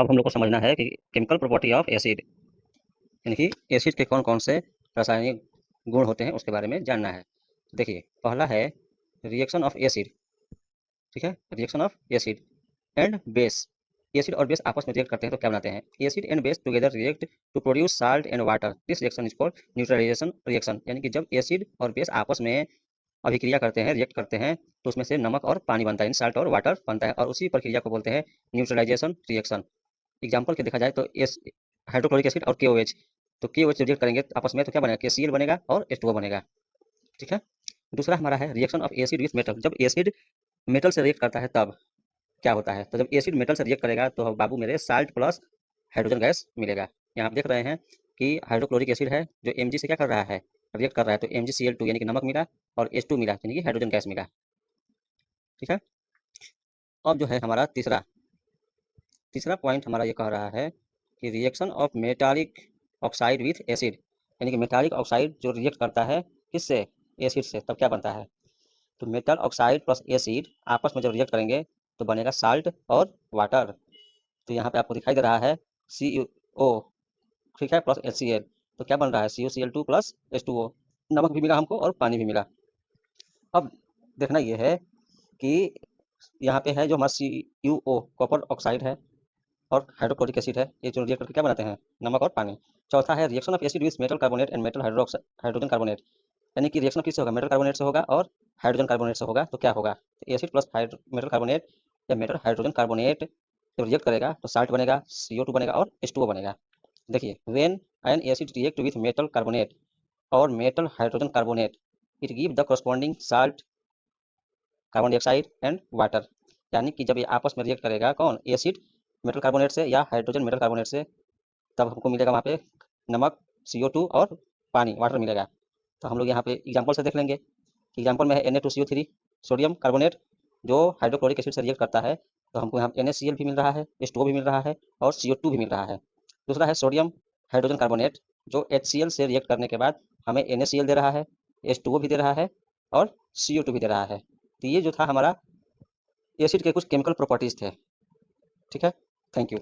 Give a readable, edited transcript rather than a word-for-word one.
अब हम लोग को समझना है कि केमिकल प्रॉपर्टी ऑफ एसिड, यानी कि एसिड के कौन कौन से रासायनिक गुण होते हैं उसके बारे में जानना है। देखिए, पहला है रिएक्शन ऑफ एसिड। ठीक है, reaction of acid and base. Acid और बेस आपस में रिएक्ट करते हैं तो क्या बनाते हैं? Acid and base together react to produce salt and water. This reaction is called neutralisation reaction. यानी कि जब एसिड और बेस आपस में अभिक्रिया करते हैं, रिएक्ट करते हैं, तो उसमें से नमक और पानी बनता है, साल्ट और वाटर बनता है, और उसी प्रक्रिया को बोलते हैं न्यूट्रलाइजेशन रिएक्शन। एग्जाम्पल के देखा जाए तो एस हाइड्रोक्लोरिक एसिड और KOH, तो KOH रिएक्ट करेंगे आपस में तो क्या बनेगा? KCl बनेगा और H2O बनेगा। ठीक है। दूसरा हमारा है reaction of acid with metal. जब एसिड मेटल से रिएक्ट करता है तब क्या होता है? तो जब एसिड मेटल से रिएक्ट करेगा तो बाबू मेरे साल्ट प्लस हाइड्रोजन गैस मिलेगा। यहाँ आप देख रहे हैं कि हाइड्रोक्लोरिक एसिड है जो Mg से क्या कर रहा है? रिएक्ट कर रहा है, तो MgCl2 यानी कि नमक मिला और H2 मिला यानी कि हाइड्रोजन गैस मिला। ठीक है। अब जो है हमारा तीसरा पॉइंट हमारा ये कह रहा है कि reaction of metallic oxide with acid, यानी कि मेटालिक ऑक्साइड जो रिएक्ट करता है किससे? एसिड से, तब क्या बनता है? तो मेटल ऑक्साइड प्लस एसिड आपस में जब रिएक्ट करेंगे तो बनेगा साल्ट और वाटर। तो यहाँ पे आपको दिखाई दे रहा है CO, ठीक है, प्लस HCl, तो क्या बन रहा है? COCl2 plus H2O। नमक भी मिला हमको और पानी भी मिला। अब देखना ये है कि यहाँ पे है जो हमारा CuO कॉपर ऑक्साइड है और हाइड्रोक्लोरिक एसिड है, ये जो रिएक्ट करके क्या बनाते हैं? नमक और पानी। चौथा है reaction of acid with metal carbonate and metal hydrogen carbonate, यानी कि रिएक्शन किससे होगा? मेटल कार्बोनेट से होगा और हाइड्रोजन कार्बोनेट से होगा। तो क्या होगा? तो एसिड प्लस मेटल कार्बोनेट या मेटल हाइड्रोजन कार्बोनेट जब रिएक्ट करेगा तो साल्ट बनेगा, CO2 बनेगा और H2O बनेगा। देखिए, when an acid react with metal carbonate और metal hydrogen carbonate, it give the corresponding salt, carbon dioxide and water. यानी कि जब ये आपस में रिएक्ट करेगा कौन? एसिड मेटल कार्बोनेट से या हाइड्रोजन मेटल कार्बोनेट से, तब हमको मिलेगा वहाँ पे नमक, CO2 और पानी, वाटर मिलेगा। तो हम लोग यहाँ पे एग्जाम्पल से देख लेंगे। एग्जाम्पल में है Na2CO3 सोडियम कार्बोनेट जो हाइड्रोक्लोरिक एसिड से रिएक्ट करता है, तो हमको यहाँ NaCl भी मिल रहा है, H2O भी मिल रहा है और CO2 भी मिल रहा है। दूसरा है सोडियम हाइड्रोजन कार्बोनेट जो HCl से रिएक्ट करने के बाद हमें NaCl दे रहा है, H2O भी दे रहा है और CO2 भी दे रहा है। तो ये जो था हमारा एसिड के कुछ केमिकल प्रॉपर्टीज थे। ठीक है, थैंक यू।